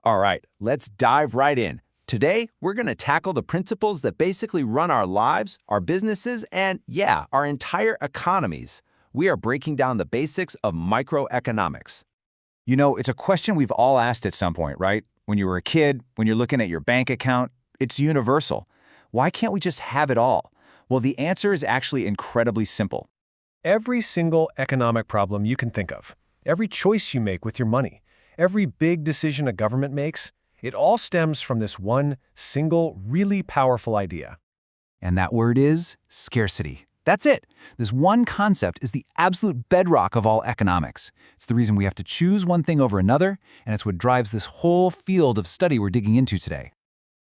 All right, let's dive right in. Today, we're going to tackle the principles that basically run our lives, our businesses, and yeah, our entire economies. We are breaking down the basics of microeconomics. You know, it's a question we've all asked at some point, right? When you were a kid, when you're looking at your bank account, it's universal. Why can't we just have it all? Well, the answer is actually incredibly simple. Every single economic problem you can think of, every choice you make with your money, every big decision a government makes, it all stems from this one single, really powerful idea. And that word is scarcity. That's it. This one concept is the absolute bedrock of all economics. It's the reason we have to choose one thing over another, and it's what drives this whole field of study we're digging into today.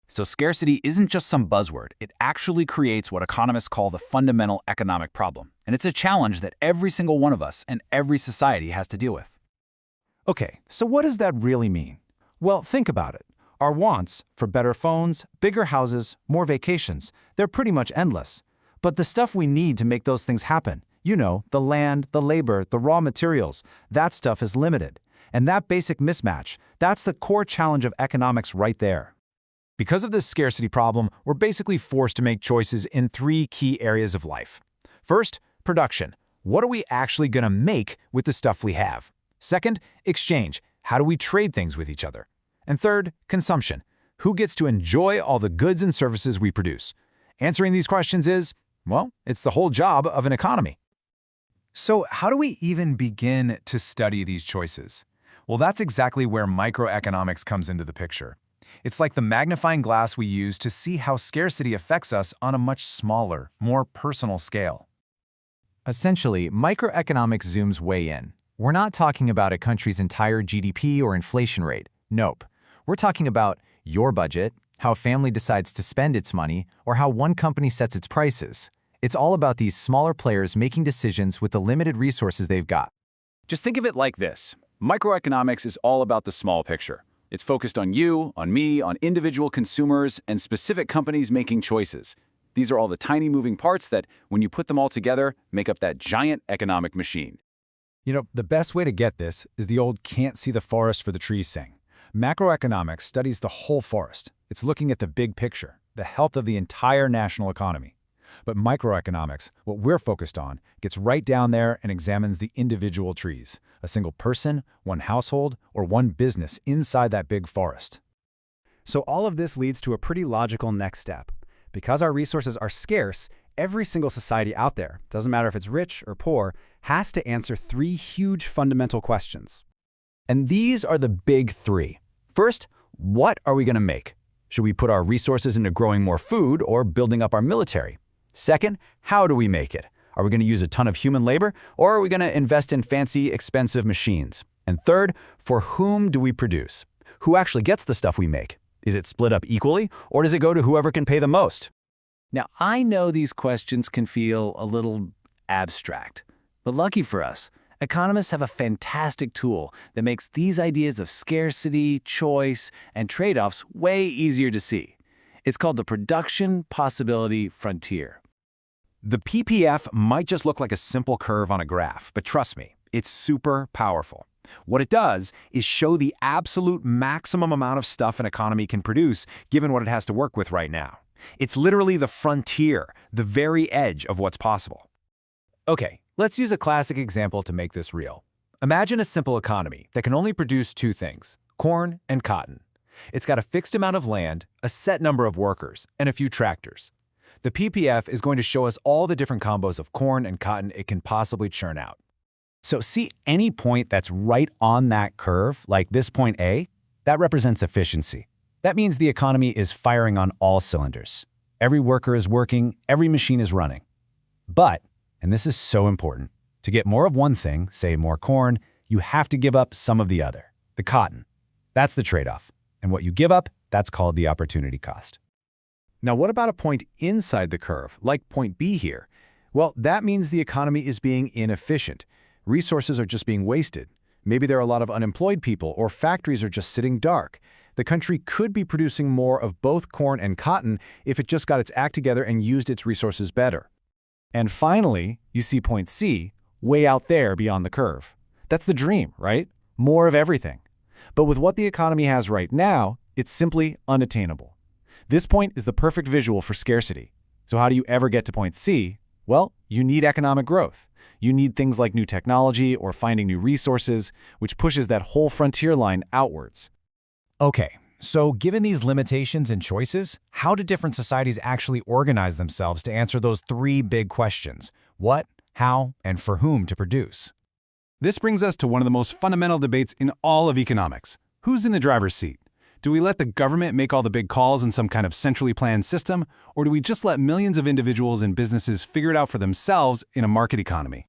So scarcity isn't just some buzzword. It actually creates what economists call the fundamental economic problem. And it's a challenge that every single one of us and every society has to deal with. Okay, so what does that really mean? Well, think about it. Our wants for better phones, bigger houses, more vacations, they're pretty much endless. But the stuff we need to make those things happen, you know, the land, the labor, the raw materials, that stuff is limited. And that basic mismatch, that's the core challenge of economics right there. Because of this scarcity problem, we're basically forced to make choices in three key areas of life. First, production. What are we actually going to make with the stuff we have? Second, exchange. How do we trade things with each other? And third, consumption. Who gets to enjoy all the goods and services we produce? Answering these questions is, well, it's the whole job of an economy. So how do we even begin to study these choices? Well, that's exactly where microeconomics comes into the picture. It's like the magnifying glass we use to see how scarcity affects us on a much smaller, more personal scale. Essentially, microeconomics zooms way in. We're not talking about a country's entire GDP or inflation rate. Nope. We're talking about your budget, how a family decides to spend its money, or how one company sets its prices. It's all about these smaller players making decisions with the limited resources they've got. Just think of it like this. Microeconomics is all about the small picture. It's focused on you, on me, on individual consumers, and specific companies making choices. These are all the tiny moving parts that, when you put them all together, make up that giant economic machine. You know, the best way to get this is the old can't see the forest for the trees saying. Macroeconomics studies the whole forest. It's looking at the big picture, the health of the entire national economy. But microeconomics, what we're focused on, gets right down there and examines the individual trees, a single person, one household, or one business inside that big forest. So all of this leads to a pretty logical next step. Because our resources are scarce, every single society out there, doesn't matter if it's rich or poor, has to answer three huge fundamental questions. And these are the big three. First, what are we going to make? Should we put our resources into growing more food or building up our military? Second, how do we make it? Are we going to use a ton of human labor, or are we going to invest in fancy, expensive machines? And third, for whom do we produce? Who actually gets the stuff we make? Is it split up equally, or does it go to whoever can pay the most? Now, I know these questions can feel a little abstract, but lucky for us, economists have a fantastic tool that makes these ideas of scarcity, choice, and trade-offs way easier to see. It's called the Production Possibility Frontier. The PPF might just look like a simple curve on a graph, but trust me, it's super powerful. What it does is show the absolute maximum amount of stuff an economy can produce given what it has to work with right now. It's literally the frontier, the very edge of what's possible. Okay, let's use a classic example to make this real. Imagine a simple economy that can only produce two things, corn and cotton. It's got a fixed amount of land, a set number of workers, and a few tractors. The PPF is going to show us all the different combos of corn and cotton it can possibly churn out. So see any point that's right on that curve, like this point A, that represents efficiency. That means the economy is firing on all cylinders. Every worker is working, every machine is running. But, and this is so important, to get more of one thing, say more corn, you have to give up some of the other, the cotton. That's the trade-off. And what you give up, that's called the opportunity cost. Now, what about a point inside the curve, like point B here? Well, that means the economy is being inefficient. Resources are just being wasted. Maybe there are a lot of unemployed people, or factories are just sitting dark. The country could be producing more of both corn and cotton if it just got its act together and used its resources better. And finally, you see point C, way out there beyond the curve. That's the dream, right? More of everything. But with what the economy has right now, it's simply unattainable. This point is the perfect visual for scarcity. So how do you ever get to point C? Well, you need economic growth. You need things like new technology or finding new resources, which pushes that whole frontier line outwards. Okay, so given these limitations and choices, how do different societies actually organize themselves to answer those three big questions? What, how, and for whom to produce? This brings us to one of the most fundamental debates in all of economics. Who's in the driver's seat? Do we let the government make all the big calls in some kind of centrally planned system, or do we just let millions of individuals and businesses figure it out for themselves in a market economy?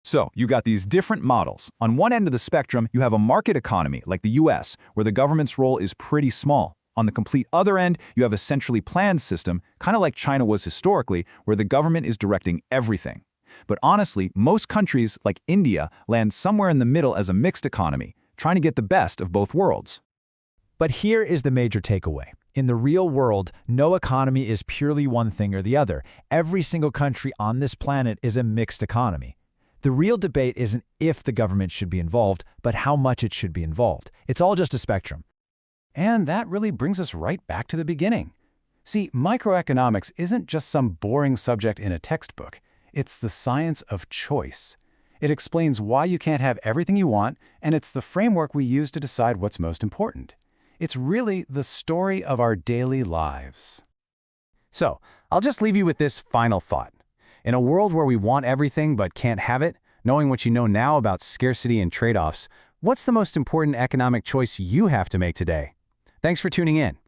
So, you got these different models. On one end of the spectrum, you have a market economy, like the US, where the government's role is pretty small. On the complete other end, you have a centrally planned system, kind of like China was historically, where the government is directing everything. But honestly, most countries, like India, land somewhere in the middle as a mixed economy, trying to get the best of both worlds. But here is the major takeaway. In the real world, no economy is purely one thing or the other. Every single country on this planet is a mixed economy. The real debate isn't if the government should be involved, but how much it should be involved. It's all just a spectrum. And that really brings us right back to the beginning. See, microeconomics isn't just some boring subject in a textbook. It's the science of choice. It explains why you can't have everything you want, and it's the framework we use to decide what's most important. It's really the story of our daily lives. So, I'll just leave you with this final thought. In a world where we want everything but can't have it, knowing what you know now about scarcity and trade-offs, what's the most important economic choice you have to make today? Thanks for tuning in.